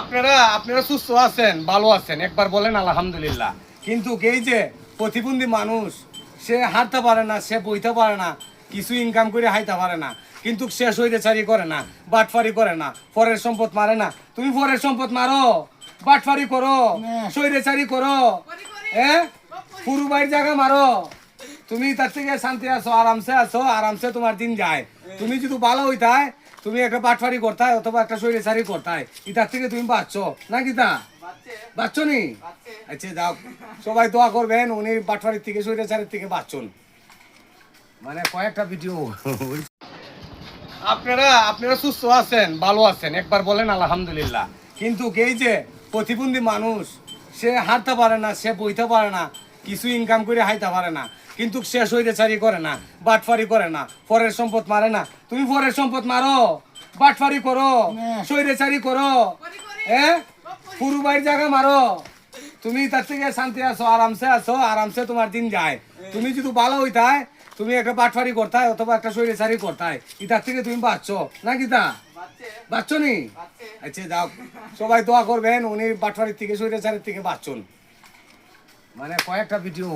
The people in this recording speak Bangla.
আপনারা আপনারা সুস্থ আছেন, ভালো আছেন, একবার বলেন আলহামদুলিল্লাহ। কিন্তু এই যে প্রতিবন্ধী মানুষ, সে হাঁটতে পারে না, সে বইতে পারে না, কিছু ইনকাম করে হাইতে পারে না, কিন্তু সে সৈরেচারি করে না, বাটফারি করে না, পরের সম্পদ মারে না। তুমি পরের সম্পদ মারো, বাটফারি করো, সৈরেচারি করো, পুরু বাড়ির জায়গা মারো, তুমি তার থেকে শান্তি আছো, আরামসে তোমার দিন যায়। তুমি যদি ভালো হইতায়, তুমি একটা বাটফারি করতায় অথবা একটা সৈরেচারি করতায়, ইতার থেকে তুমি বাঁচছো নাকি তা বাঁচছো নি? আচ্ছা যাও, সবাই দোয়া করবেন উনি বাটফারির থেকে সৈরেচারির থেকে বাঁচুন। মানে কয়েকটা ভিডিও আপনারা আপনারা সুস্থ আছেন, ভালো আছেন, একবার বলেন আলহামদুলিল্লাহ। কিন্তু এই যে প্রতিবন্ধী মানুষ, সে হাঁটতে পারে না, সে বইতে পারে না, কিছু ইনকাম করে হাইতে পারে না, কিন্তু সে সৈরেচারি করে না, বাটফারি করে না, পরের সম্পদ মারে না। তুমি পরের সম্পদ মারো, বাটফারি করো, সৈরেচারি করো, পুরু বাড়ির জায়গা মারো, তুমি তার থেকে শান্তি আছো, আরামসে তোমার দিন যায়। তুমি যদি ভালো হইতায়, তুমি একটা বাটফারি করতায় অথবা একটা সৈরেচারি করতায়, ইতার থেকে তুমি বাঁচছো নাকি তা বাঁচছো নি? আচ্ছা যাও, সবাই দোয়া করবেন উনি বাটফারির থেকে সৈরেচারির থেকে বাঁচুন। মানে কয়েকটা ভিডিও